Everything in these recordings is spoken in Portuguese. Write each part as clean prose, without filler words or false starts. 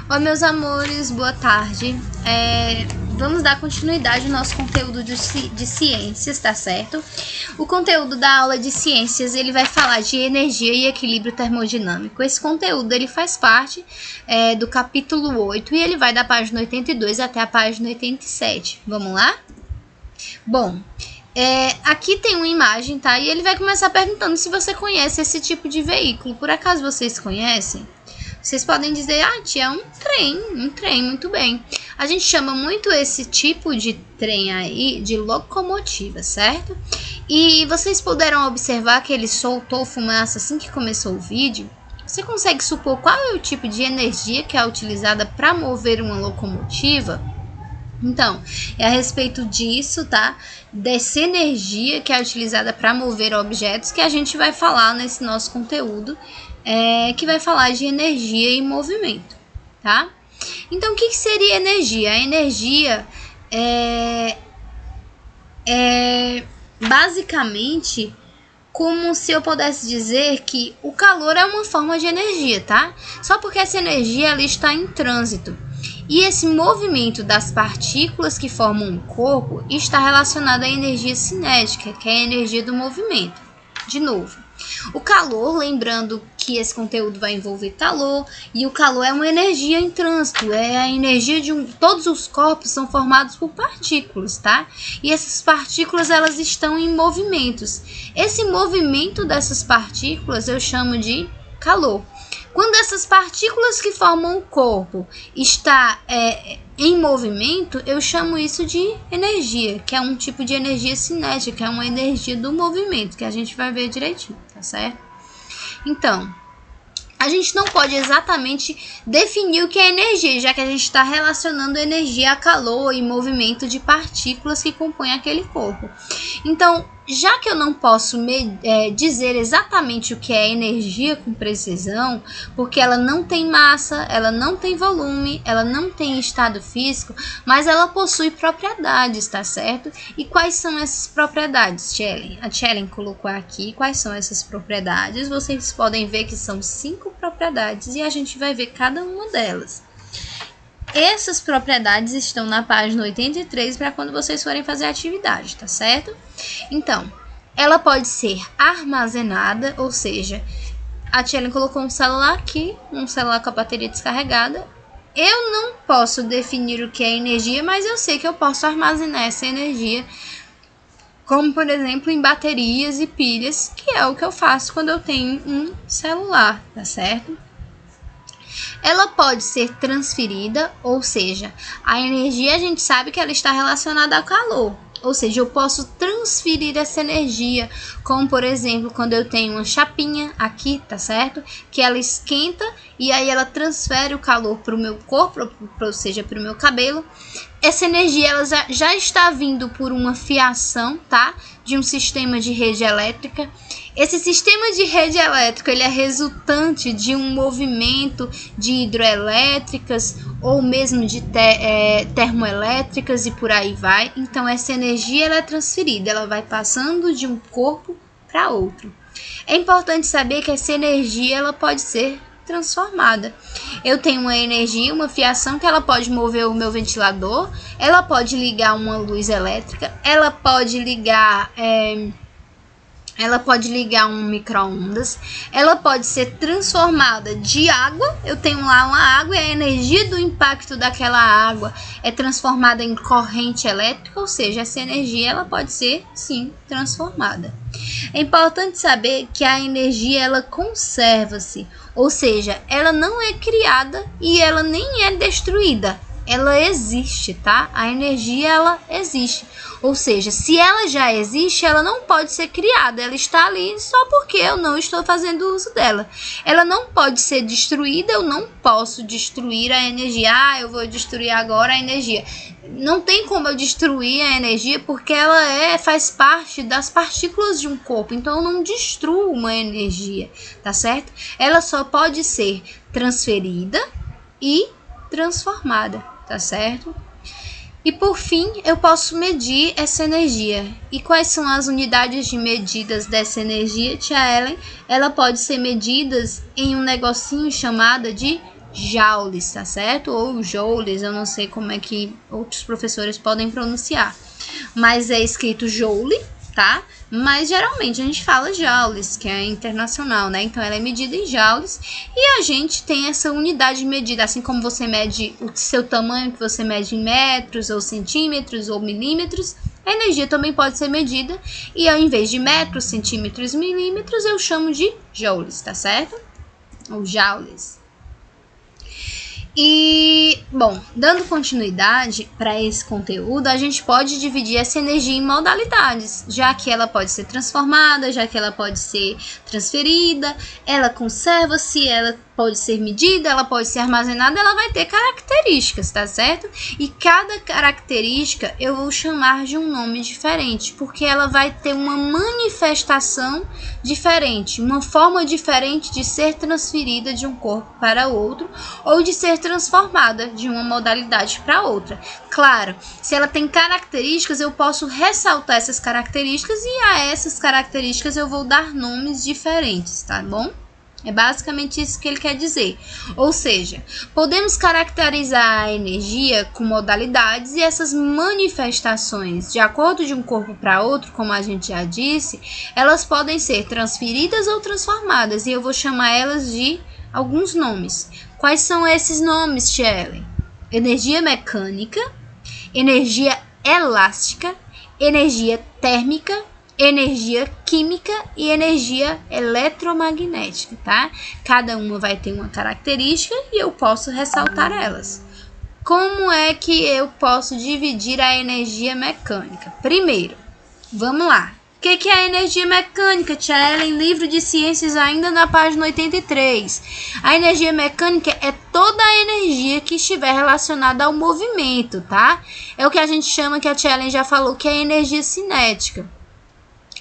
Oi, meus amores, boa tarde. Vamos dar continuidade ao nosso conteúdo de ciências, tá certo? O conteúdo da aula de ciências, ele vai falar de energia e equilíbrio termodinâmico. Esse conteúdo, ele faz parte do capítulo 8 e ele vai da página 82 até a página 87. Vamos lá? Bom, aqui tem uma imagem, tá? E ele vai começar perguntando se você conhece esse tipo de veículo. Por acaso vocês conhecem? Vocês podem dizer, tia, é um trem, muito bem. A gente chama muito esse tipo de trem aí de locomotiva, certo? E vocês puderam observar que ele soltou fumaça assim que começou o vídeo. Você consegue supor qual é o tipo de energia que é utilizada para mover uma locomotiva? Então, é a respeito disso, tá? Dessa energia que é utilizada para mover objetos que a gente vai falar nesse nosso conteúdo. Que vai falar de energia e movimento, tá? Então, o que seria energia? A energia é basicamente como se eu pudesse dizer que o calor é uma forma de energia, tá? Só porque essa energia ela está em trânsito. E esse movimento das partículas que formam um corpo está relacionado à energia cinética, que é a energia do movimento. De novo, o calor, lembrando que esse conteúdo vai envolver calor, e o calor é uma energia em trânsito, é a energia de todos os corpos são formados por partículas, tá? E essas partículas, elas estão em movimentos. Esse movimento dessas partículas eu chamo de calor. Quando essas partículas que formam o corpo está em movimento, eu chamo isso de energia, que é um tipo de energia cinética, que é uma energia do movimento, que a gente vai ver direitinho, tá certo? Então, a gente não pode exatamente definir o que é energia, já que a gente está relacionando energia a calor e movimento de partículas que compõem aquele corpo. Então, já que eu não posso dizer exatamente o que é energia com precisão, porque ela não tem massa, ela não tem volume, ela não tem estado físico, mas ela possui propriedades, tá certo? E quais são essas propriedades, Tchellen? A Tchellen colocou aqui quais são essas propriedades. Vocês podem ver que são 5 propriedades e a gente vai ver cada uma delas. Essas propriedades estão na página 83 para quando vocês forem fazer a atividade, tá certo? Então, ela pode ser armazenada, ou seja, a Tchellen colocou um celular aqui, um celular com a bateria descarregada. Eu não posso definir o que é energia, mas eu sei que eu posso armazenar essa energia, como por exemplo em baterias e pilhas, que é o que eu faço quando eu tenho um celular, tá certo? Ela pode ser transferida, ou seja, a energia a gente sabe que ela está relacionada ao calor. Ou seja, eu posso transferir essa energia, como por exemplo, quando eu tenho uma chapinha aqui, tá certo? Que ela esquenta e aí ela transfere o calor para o meu corpo, ou seja, para o meu cabelo. Essa energia ela já está vindo por uma fiação, tá? De um sistema de rede elétrica. Esse sistema de rede elétrica ele é resultante de um movimento de hidroelétricas ou mesmo de termoelétricas e por aí vai. Então, essa energia ela é transferida, ela vai passando de um corpo para outro. É importante saber que essa energia ela pode ser transformada. Eu tenho uma energia, uma fiação que ela pode mover o meu ventilador, ela pode ligar uma luz elétrica, ela pode ligar um micro-ondas, ela pode ser transformada de água. Eu tenho lá uma água e a energia do impacto daquela água é transformada em corrente elétrica, ou seja, essa energia ela pode ser, sim, transformada. É importante saber que a energia ela conserva-se, ou seja, ela não é criada e ela nem é destruída. Ela existe, tá? A energia, ela existe. Ou seja, se ela já existe, ela não pode ser criada. Ela está ali só porque eu não estou fazendo uso dela. Ela não pode ser destruída, eu não posso destruir a energia. Eu vou destruir agora a energia. Não tem como eu destruir a energia porque ela faz parte das partículas de um corpo. Então, eu não destruo uma energia, tá certo? Ela só pode ser transferida e transformada, tá certo? E por fim, eu posso medir essa energia. E quais são as unidades de medidas dessa energia, tia Ellen? Ela pode ser medida em um negocinho chamado de joules, tá certo? Ou joules, eu não sei como é que outros professores podem pronunciar. Mas é escrito joule, tá? Mas geralmente a gente fala joules, que é internacional, né? Então ela é medida em joules e a gente tem essa unidade de medida, assim como você mede o seu tamanho, que você mede em metros, ou centímetros, ou milímetros. A energia também pode ser medida e ao invés de metros, centímetros, milímetros, eu chamo de joules, tá certo? Ou joules. E, bom, dando continuidade para esse conteúdo, a gente pode dividir essa energia em modalidades, já que ela pode ser transformada, já que ela pode ser transferida, ela conserva-se, ela pode ser medida, ela pode ser armazenada, ela vai ter características, tá certo? E cada característica eu vou chamar de um nome diferente, porque ela vai ter uma manifestação diferente, uma forma diferente de ser transferida de um corpo para outro ou de ser transformada de uma modalidade para outra. Claro, se ela tem características, eu posso ressaltar essas características e a essas características eu vou dar nomes diferentes, tá bom? É basicamente isso que ele quer dizer. Ou seja, podemos caracterizar a energia com modalidades e essas manifestações, de acordo de um corpo para outro, como a gente já disse, elas podem ser transferidas ou transformadas, e eu vou chamar elas de alguns nomes. Quais são esses nomes, Shelley? Energia mecânica, energia elástica, energia térmica, energia química e energia eletromagnética, tá? Cada uma vai ter uma característica e eu posso ressaltar elas. Como é que eu posso dividir a energia mecânica? Primeiro, vamos lá. O que é a energia mecânica, Tia Ellen? Livro de Ciências, ainda na página 83. A energia mecânica é toda a energia que estiver relacionada ao movimento, tá? É o que a gente chama, que a Tia Ellen já falou, que é a energia cinética.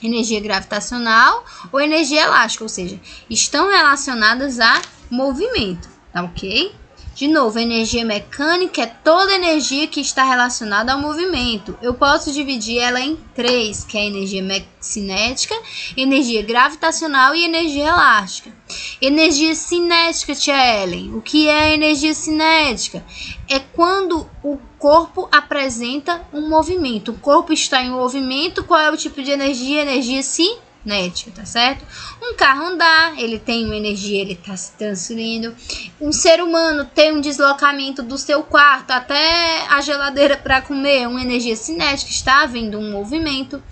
Energia gravitacional ou energia elástica, ou seja, estão relacionadas a movimento, tá ok? De novo, energia mecânica é toda energia que está relacionada ao movimento. Eu posso dividir ela em três, que é a energia cinética, energia gravitacional e energia elástica. Energia cinética, Tia Ellen. O que é a energia cinética? É quando o corpo apresenta um movimento. O corpo está em movimento. Qual é o tipo de energia? Energia cinética, tá certo? Um carro andar, ele tem uma energia, ele está se transferindo. Um ser humano tem um deslocamento do seu quarto até a geladeira para comer, uma energia cinética, está havendo um movimento.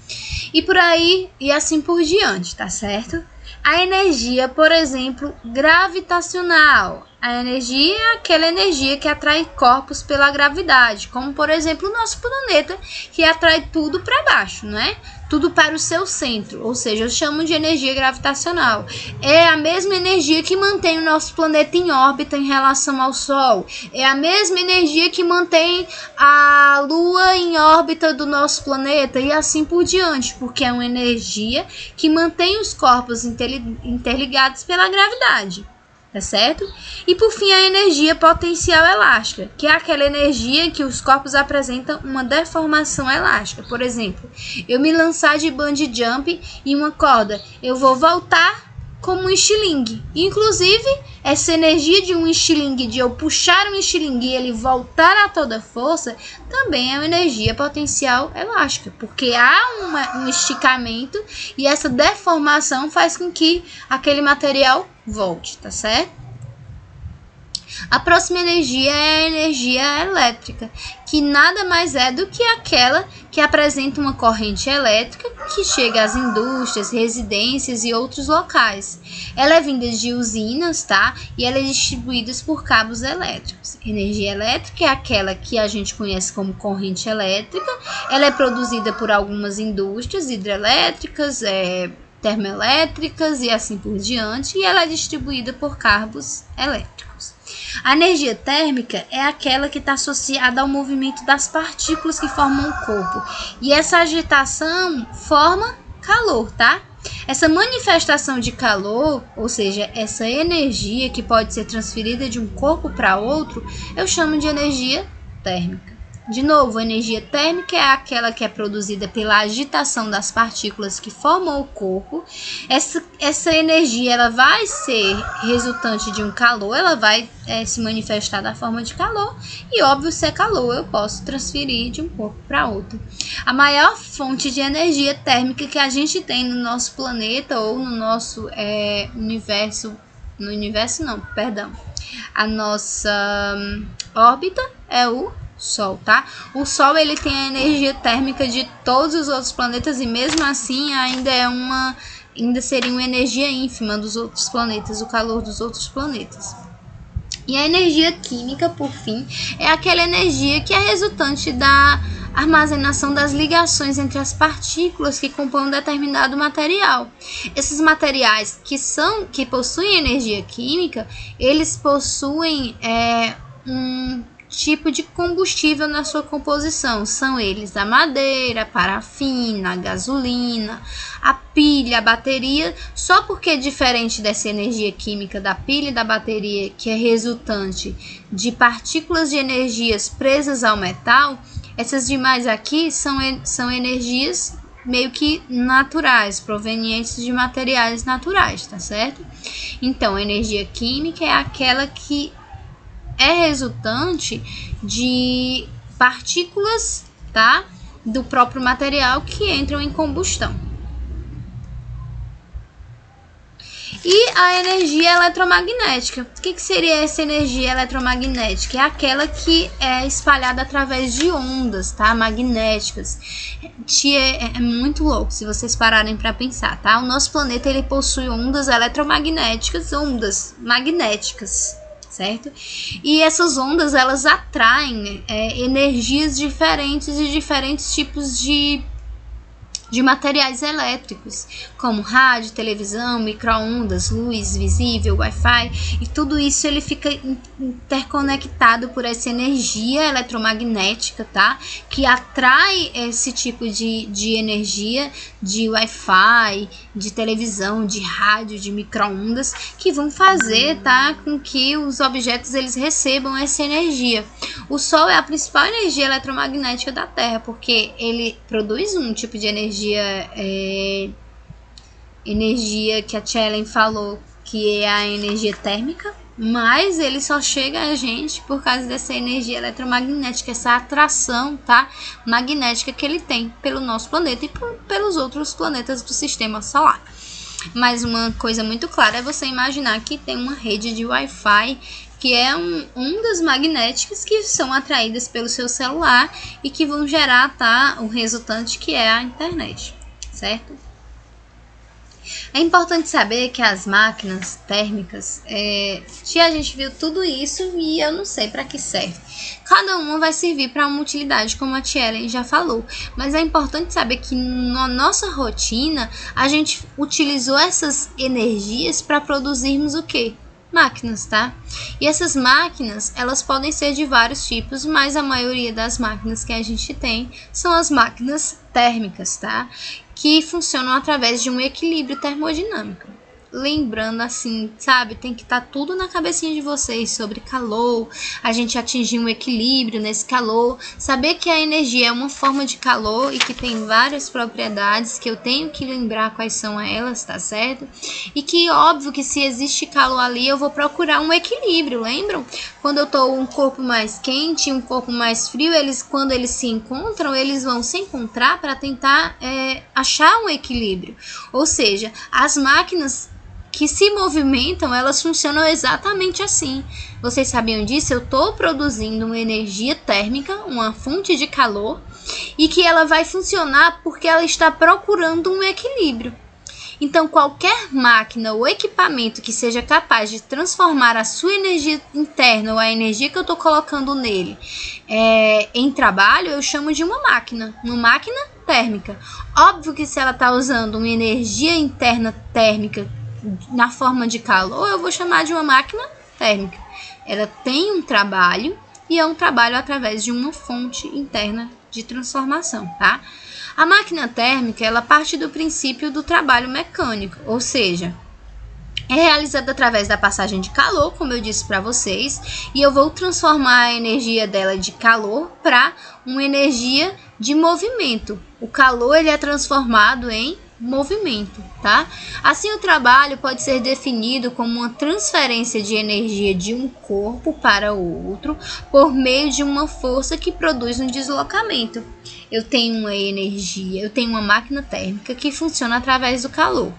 E por aí, e assim por diante, tá certo? A energia, por exemplo, gravitacional. A energia é aquela energia que atrai corpos pela gravidade, como por exemplo o nosso planeta, que atrai tudo para baixo, não é? Tudo para o seu centro, ou seja, eu chamo de energia gravitacional. É a mesma energia que mantém o nosso planeta em órbita em relação ao Sol. É a mesma energia que mantém a Lua em órbita do nosso planeta e assim por diante, porque é uma energia que mantém os corpos interligados pela gravidade. Tá certo? E por fim, a energia potencial elástica, que é aquela energia que os corpos apresentam uma deformação elástica. Por exemplo, eu me lançar de bungee jump em uma corda, eu vou voltar como um estilingue. Inclusive, essa energia de um estilingue, de eu puxar um estilingue e ele voltar a toda força, também é uma energia potencial elástica, porque há um esticamento e essa deformação faz com que aquele material volte, tá certo? A próxima energia é a energia elétrica, que nada mais é do que aquela que apresenta uma corrente elétrica que chega às indústrias, residências e outros locais. Ela é vinda de usinas, tá? E ela é distribuída por cabos elétricos. Energia elétrica é aquela que a gente conhece como corrente elétrica. Ela é produzida por algumas indústrias hidrelétricas, termoelétricas e assim por diante, e ela é distribuída por cabos elétricos. A energia térmica é aquela que está associada ao movimento das partículas que formam o corpo, e essa agitação forma calor, tá? Essa manifestação de calor, ou seja, essa energia que pode ser transferida de um corpo para outro, eu chamo de energia térmica. De novo, a energia térmica é aquela que é produzida pela agitação das partículas que formam o corpo. Essa energia ela vai ser resultante de um calor, ela vai se manifestar da forma de calor. E óbvio, se é calor, eu posso transferir de um corpo para outro. A maior fonte de energia térmica que a gente tem no nosso planeta ou no nosso universo, a nossa órbita é o Sol, tá? O Sol ele tem a energia térmica de todos os outros planetas e mesmo assim ainda seria uma energia ínfima dos outros planetas, o calor dos outros planetas. E a energia química, por fim, é aquela energia que é resultante da armazenação das ligações entre as partículas que compõem um determinado material. Esses materiais que possuem energia química, eles possuem um tipo de combustível na sua composição. São eles a madeira, a parafina, a gasolina, a pilha, a bateria. Só porque é diferente dessa energia química da pilha e da bateria, que é resultante de partículas de energias presas ao metal, essas demais aqui são energias meio que naturais, provenientes de materiais naturais, tá certo? Então, a energia química é aquela que é resultante de partículas, tá, do próprio material que entram em combustão. E a energia eletromagnética. O que seria essa energia eletromagnética? É aquela que é espalhada através de ondas, tá? Magnéticas. É muito louco se vocês pararem para pensar, tá? O nosso planeta ele possui ondas eletromagnéticas, ondas magnéticas, certo? E essas ondas elas atraem energias diferentes de diferentes tipos de materiais elétricos, como rádio, televisão, micro-ondas, luz visível, Wi-Fi, e tudo isso ele fica interconectado por essa energia eletromagnética, tá? Que atrai esse tipo de energia de Wi-Fi, de televisão, de rádio, de micro-ondas, que vão fazer, tá, com que os objetos eles recebam essa energia. O Sol é a principal energia eletromagnética da Terra, porque ele produz um tipo de energia que a Tia Ellen falou que é a energia térmica, mas ele só chega a gente por causa dessa energia eletromagnética, essa atração, tá, magnética que ele tem pelo nosso planeta e pelos outros planetas do sistema solar. Mas uma coisa muito clara é você imaginar que tem uma rede de Wi-Fi que é ondas magnéticas que são atraídas pelo seu celular e que vão gerar, tá, o resultante que é a internet, certo? É importante saber que as máquinas térmicas, a gente viu tudo isso e eu não sei para que serve. Cada uma vai servir para uma utilidade, como a Tia Ellen já falou. Mas é importante saber que na nossa rotina, a gente utilizou essas energias para produzirmos o quê? Máquinas, tá? E essas máquinas, elas podem ser de vários tipos, mas a maioria das máquinas que a gente tem são as máquinas térmicas, tá? Que funcionam através de um equilíbrio termodinâmico. Lembrando assim, sabe, tem que estar tudo na cabecinha de vocês sobre calor, a gente atingir um equilíbrio nesse calor, saber que a energia é uma forma de calor e que tem várias propriedades que eu tenho que lembrar quais são elas, tá certo? E que óbvio que se existe calor ali eu vou procurar um equilíbrio, lembram? Quando eu tô um corpo mais quente e um corpo mais frio, quando eles se encontram, eles vão se encontrar para tentar achar um equilíbrio. Ou seja, as máquinas que se movimentam, elas funcionam exatamente assim. Vocês sabiam disso? Eu estou produzindo uma energia térmica, uma fonte de calor, e que ela vai funcionar porque ela está procurando um equilíbrio. Então, qualquer máquina ou equipamento que seja capaz de transformar a sua energia interna ou a energia que eu estou colocando nele em trabalho, eu chamo de uma máquina térmica. Óbvio que se ela está usando uma energia interna térmica na forma de calor, eu vou chamar de uma máquina térmica. Ela tem um trabalho e é um trabalho através de uma fonte interna de transformação, tá? A máquina térmica, ela parte do princípio do trabalho mecânico, ou seja, É realizado através da passagem de calor, como eu disse para vocês, e eu vou transformar a energia dela de calor para uma energia de movimento. O calor ele é transformado em movimento, tá? Assim, o trabalho pode ser definido como uma transferência de energia de um corpo para o outro por meio de uma força que produz um deslocamento. Eu tenho uma energia, eu tenho uma máquina térmica que funciona através do calor.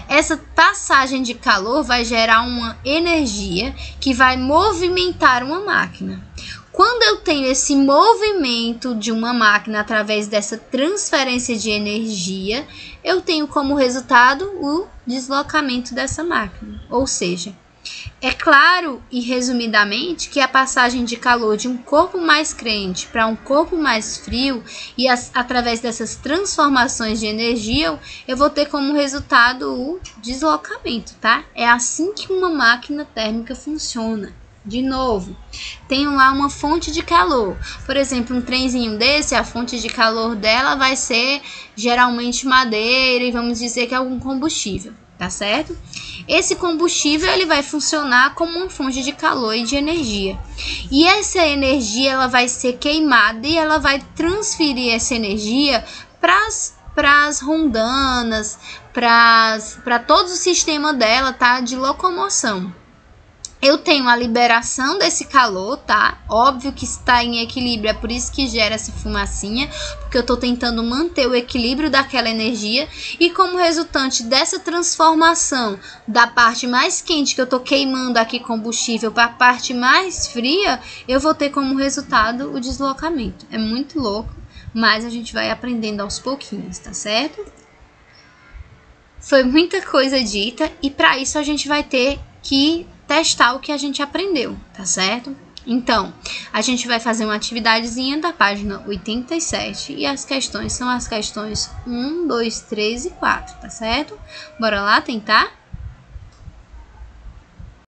Essa passagem de calor vai gerar uma energia que vai movimentar uma máquina. Quando eu tenho esse movimento de uma máquina através dessa transferência de energia, eu tenho como resultado o deslocamento dessa máquina. Ou seja, é claro e resumidamente que a passagem de calor de um corpo mais quente para um corpo mais frio e através dessas transformações de energia, eu vou ter como resultado o deslocamento, tá? É assim que uma máquina térmica funciona. De novo, tenho lá uma fonte de calor. Por exemplo, um trenzinho desse, a fonte de calor dela vai ser geralmente madeira e vamos dizer que é algum combustível, tá certo? Esse combustível ele vai funcionar como uma fonte de calor e de energia. E essa energia ela vai ser queimada e ela vai transferir essa energia para as rondanas, para todo o sistema dela, tá? De locomoção. Eu tenho a liberação desse calor, tá? Óbvio que está em equilíbrio, é por isso que gera essa fumacinha, porque eu estou tentando manter o equilíbrio daquela energia. E como resultante dessa transformação da parte mais quente, que eu estou queimando aqui combustível, para a parte mais fria, eu vou ter como resultado o deslocamento. É muito louco, mas a gente vai aprendendo aos pouquinhos, tá certo? Foi muita coisa dita e para isso a gente vai ter que testar o que a gente aprendeu, tá certo? Então, a gente vai fazer uma atividadezinha da página 87 e as questões são as questões 1, 2, 3 e 4, tá certo? Bora lá tentar?